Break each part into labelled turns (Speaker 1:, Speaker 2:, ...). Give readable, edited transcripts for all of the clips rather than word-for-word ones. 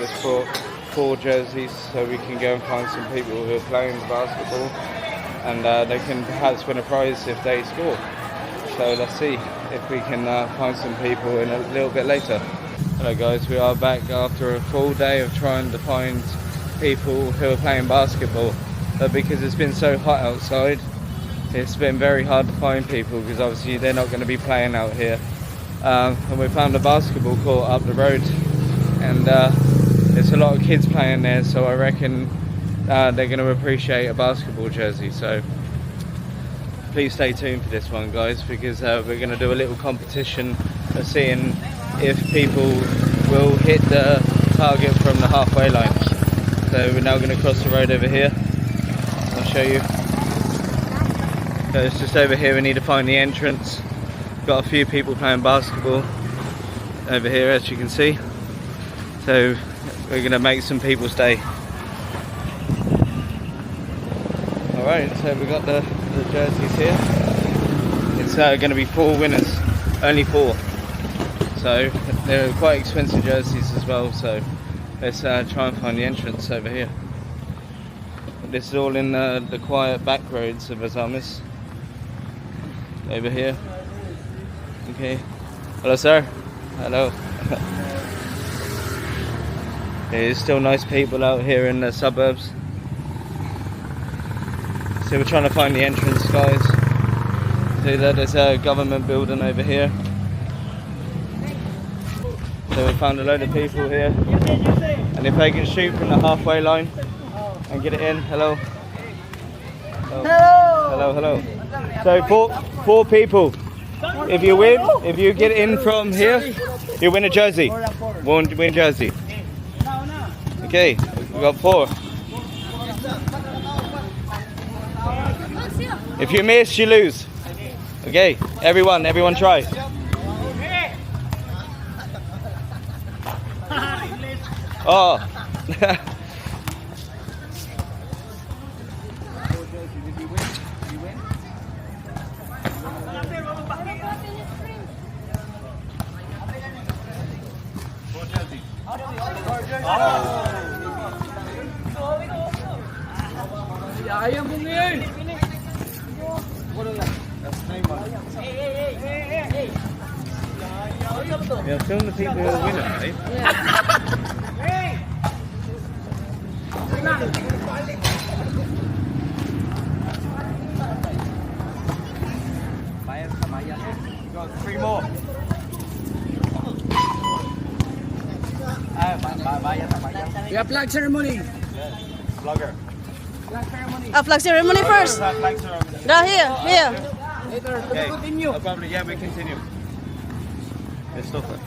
Speaker 1: just bought 4 jerseys so we can go and find some people who are playing basketball, and they can perhaps win a prize if they score. So let's see if we can find some people in a little bit later. Hello guys, we are back after a full day of trying to find people who are playing basketball, but because it's been so hot outside, it's been very hard to find people because obviously they're not going to be playing out here. And we found a basketball court up the road, and there's a lot of kids playing there, so I reckon they're going to appreciate a basketball jersey. So please stay tuned for this one guys, because we're going to do a little competition of seeing if people will hit the target from the halfway line. So we're now going to cross the road over here. I'll show you. So it's just over here, we need to find the entrance. Got a few people playing basketball over here, as you can see. So we're going to make some people stay. Alright, so we've got the jerseys here. It's going to be 4 winners, only 4. So they're quite expensive jerseys as well, so let's try and find the entrance over here. This is all in the quiet back roads of Ozamiz. Over here. Okay. Hello sir. Hello. There's still nice people out here in the suburbs. So we're trying to find the entrance guys. See that there's a government building over here. So we found a load of people here. And if they can shoot from the halfway line and get it in. Hello. Hello, hello. So 4 people. If you win, if you get in from here, you win a jersey. Win jersey. Okay, we got 4. If you miss, you lose. Okay, everyone try. Oh.
Speaker 2: Ayaw mo ngayon!
Speaker 1: Yeah, film the people who win it, right?
Speaker 2: Got 3 more. We have flag ceremony.
Speaker 1: Vlogger.
Speaker 2: Flag ceremony.
Speaker 3: Flag ceremony first.
Speaker 1: Flag ceremony.
Speaker 3: Here.
Speaker 2: Later,
Speaker 1: Okay.
Speaker 2: continue.
Speaker 1: No problem. Yeah, we continue. Let's stop it.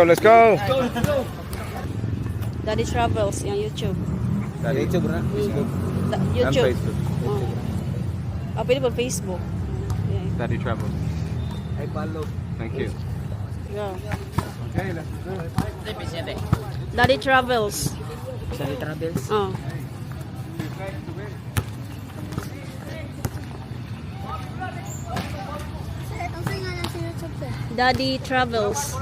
Speaker 1: Let's go.
Speaker 3: DaddyTravels yung YouTube.
Speaker 1: YouTube, right?
Speaker 3: YouTube.
Speaker 1: And Facebook.
Speaker 3: Pwede po Facebook. Yeah.
Speaker 1: DaddyTravels.
Speaker 2: I follow.
Speaker 1: Thank you.
Speaker 3: Yeah.
Speaker 1: Okay, let's go.
Speaker 3: DaddyTravels.
Speaker 2: DaddyTravels.
Speaker 3: DaddyTravels.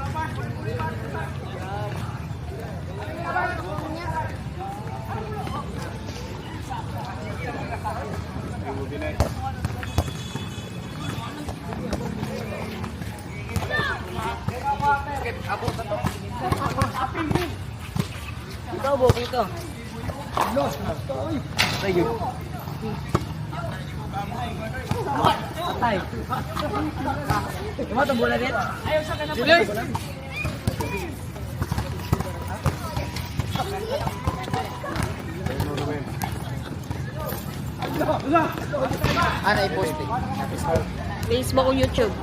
Speaker 2: Ikaw, Bob, ito. Thank you. Patay. Tumatang bola rin? Ayaw sa kanap. Sige. Ano i-post eh?
Speaker 3: Facebook o YouTube.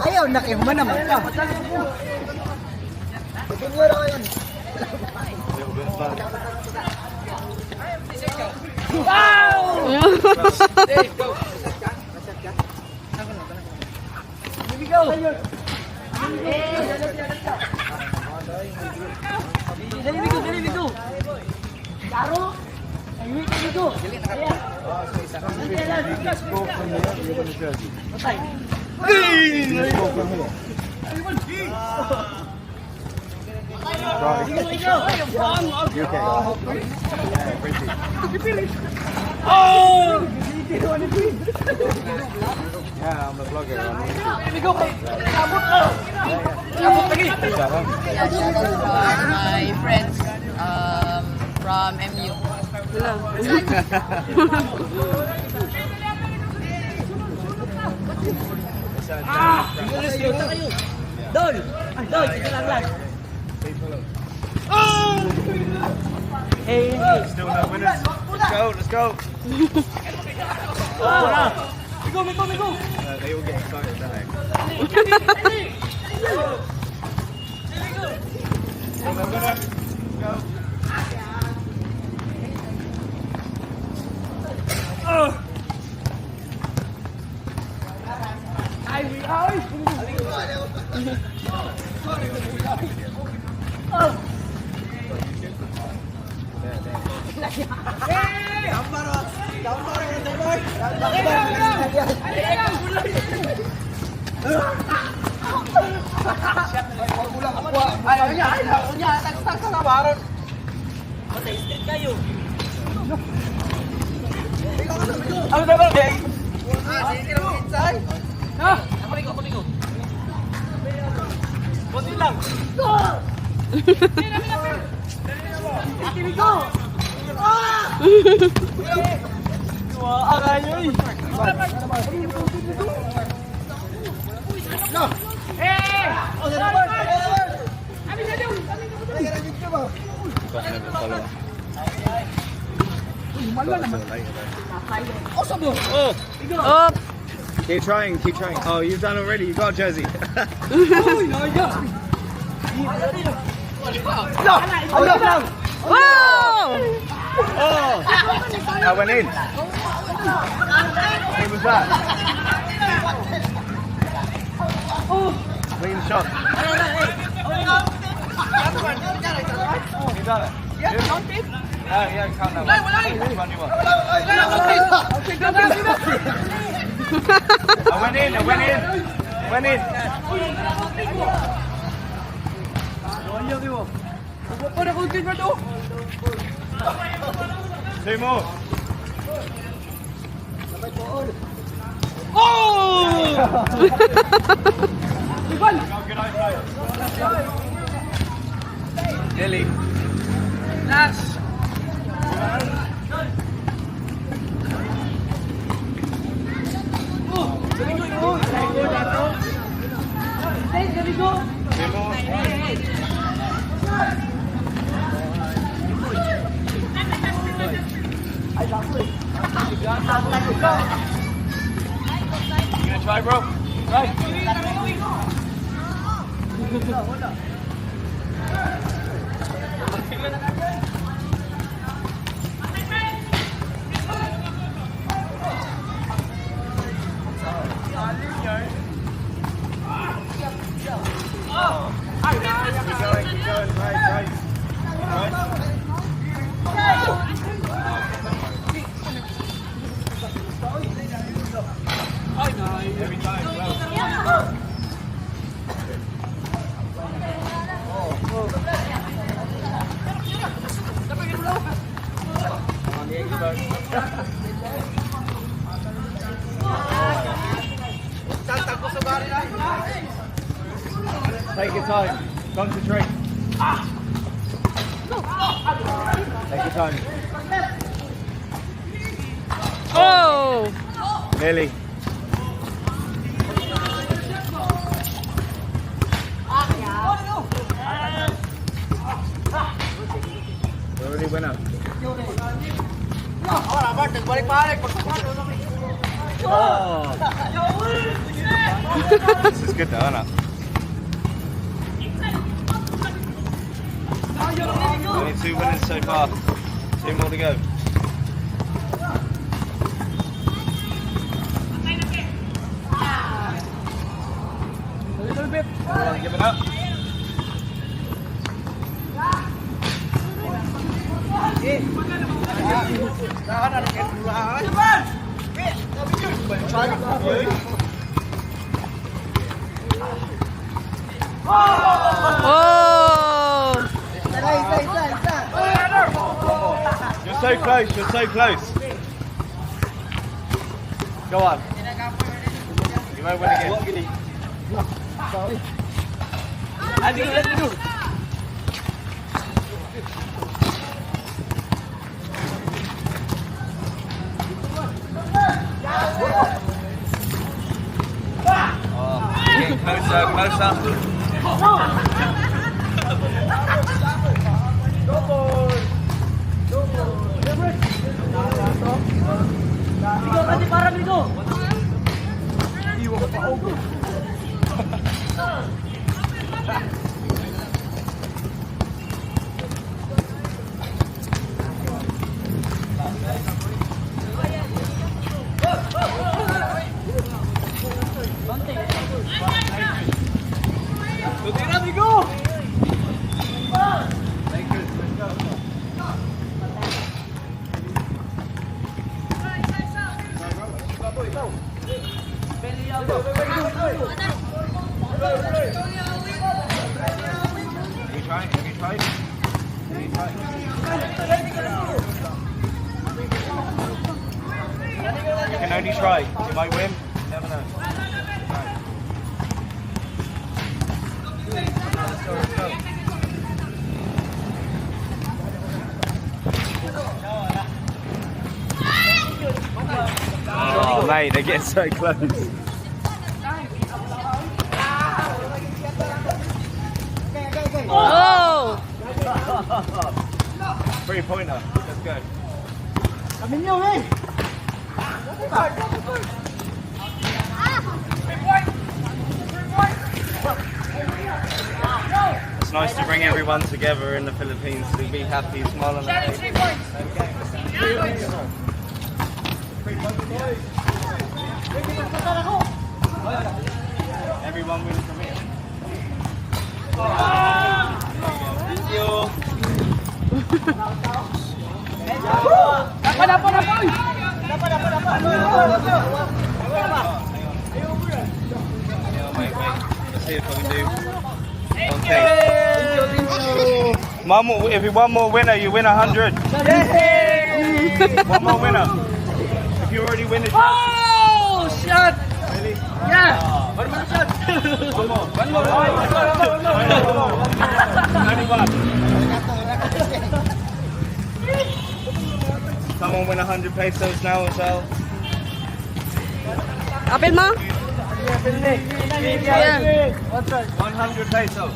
Speaker 2: Ayaw, nakihuman naman ka. Tunyo na kayo.
Speaker 1: Yeah, I'm a vlogger.
Speaker 4: My friends from MU.
Speaker 2: Dol! Dol, ito lang. Hey,
Speaker 1: Still no winners. Let's go.
Speaker 2: Migo!
Speaker 1: They all get excited, don't they?
Speaker 3: Oh,
Speaker 1: Keep trying. Oh, you've done already. You got a jersey.
Speaker 3: wow!
Speaker 1: Oh, I went in. Who was that? Clean shot. You done it? Yeah, count it. Yeah, count that one. I went in. Two more. Good idea. Nearly. You gonna try, bro? Try. Keep going, right. Every time, well. Take your time. Concentrate. Take your time.
Speaker 3: Oh!
Speaker 1: Nearly. We're already winner. This is good though, isn't it? Only 2 winners so far. 2 more to go.
Speaker 2: A little bit.
Speaker 1: Give it up.
Speaker 3: Oh!
Speaker 1: You're so close, you're so close. Go on. You won't win again. Oh, getting closer, closer.
Speaker 2: Ligo, kasi parang ligo.
Speaker 1: Have you tried? Have you tried? Have you tried? You can only try. You might win. You never know. Let's go, let's go. Oh, mate, they get so close.
Speaker 3: Oh!
Speaker 1: 3-pointer. Let's go.
Speaker 2: Kami niyo, eh.
Speaker 1: It's nice to bring everyone together in the Philippines to be happy, smile on their face. Everyone wins from here. Thank you. Wait. Let's see if I can do one thing. If you one more winner, you win 100. One more winner. If you already win it.
Speaker 2: Oh, shot!
Speaker 1: Really?
Speaker 2: Yeah!
Speaker 1: One more. Only one. Someone win 100 pesos now as well.
Speaker 3: Apel mo?
Speaker 2: Yeah.
Speaker 1: 100 pesos.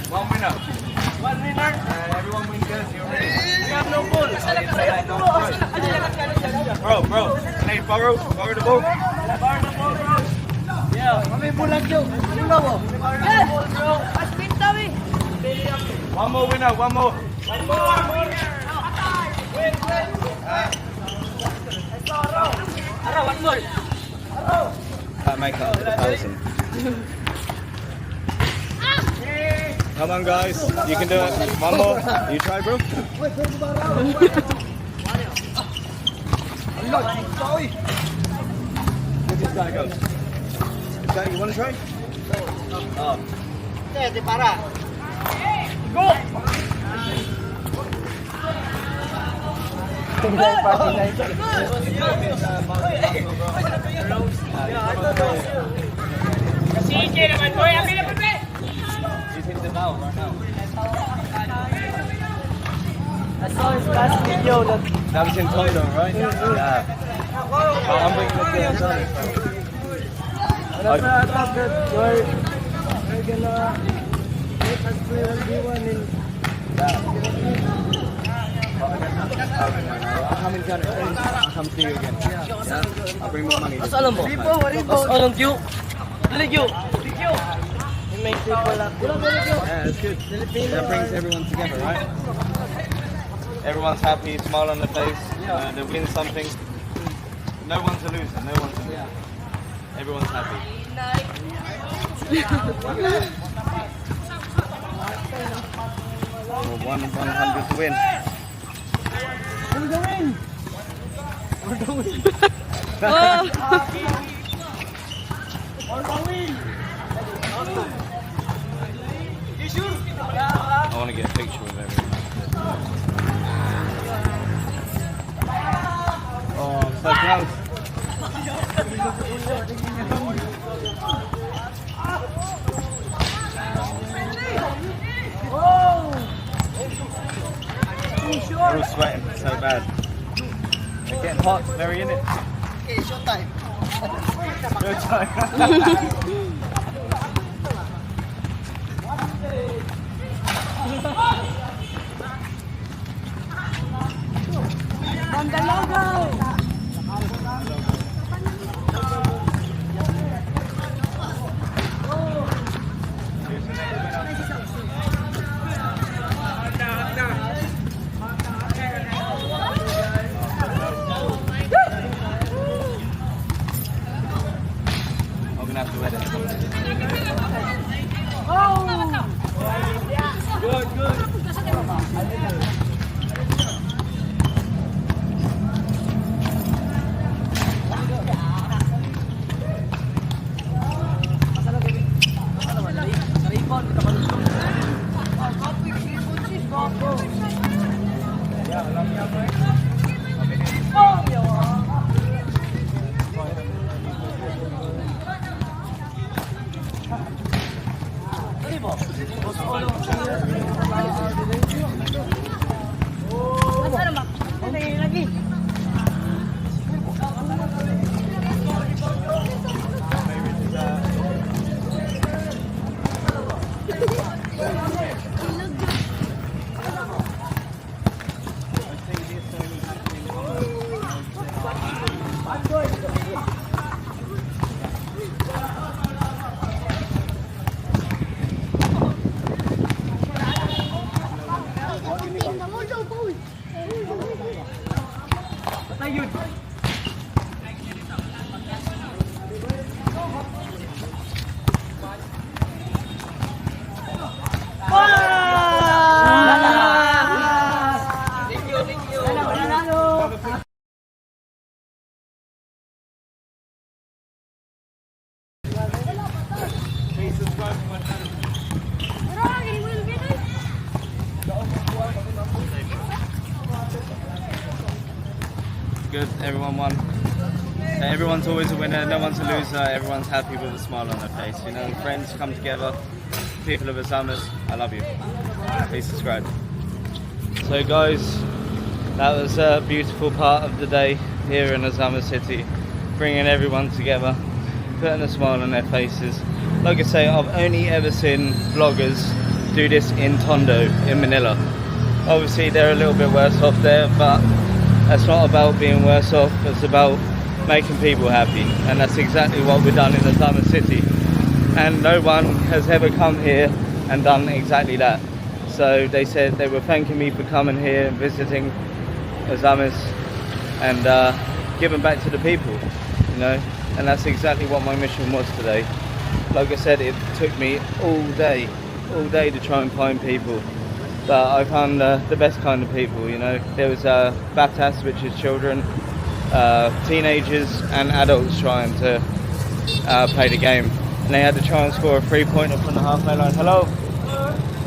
Speaker 1: One winner.
Speaker 2: One winner.
Speaker 1: Everyone wins jersey already.
Speaker 2: We have no goal.
Speaker 1: Bro, can you borrow the ball?
Speaker 2: Yeah, kami bulag yun. Bulag mo.
Speaker 1: One more winner, one more.
Speaker 2: Ara, one more.
Speaker 1: Make up for the 1,000. Come on, guys. You can do it. One more. You try, bro. This guy goes. This guy, you want to try? Oh. He's hitting the ball right now.
Speaker 2: I saw his last video that
Speaker 1: That was in Toledo, right? Yeah. I'm bringing it to
Speaker 2: I thought that you're gonna
Speaker 1: I'll come in January. I'll come see you again. Yeah? I'll bring more money.
Speaker 2: Alam mo? Alam Q. Dali Q. You make people happy.
Speaker 1: Yeah, it's good. That brings everyone together, right? Everyone's happy, smile on their face. They win something. No one's a loser. No one's a loser. Everyone's happy. Well, 100 to win. I want to get a picture with everyone. Oh, I'm so close. They're all sweating so bad. They're getting hot, very in it.
Speaker 2: Okay, showtime.
Speaker 1: I'm gonna have to edit something. Good, everyone won. Everyone's always a winner, no one's a loser, everyone's happy with a smile on their face. You know, friends come together, people of Ozamiz, I love you. Please subscribe. So guys, that was a beautiful part of the day here in Ozamiz City, bringing everyone together, putting a smile on their faces. Like I say, I've only ever seen vloggers do this in Tondo, in Manila. Obviously they're a little bit worse off there, but that's not about being worse off, it's about making people happy, and that's exactly what we've done in Ozamiz City, and no one has ever come here and done exactly that. So they said they were thanking me for coming here and visiting Ozamiz and giving back to the people, you know, and that's exactly what my mission was today. Like I said, it took me all day to try and find people. But I found the best kind of people, you know. There was batas, which is children, teenagers and adults trying to play the game. And they had to try and score a 3-pointer from the halfway line. Hello.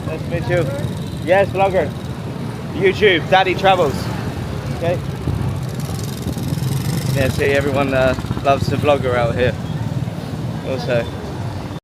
Speaker 1: Nice to meet you. Yes, vlogger. YouTube, DaddyTravels. Okay. Yeah, see, everyone loves the vlogger out here. Also.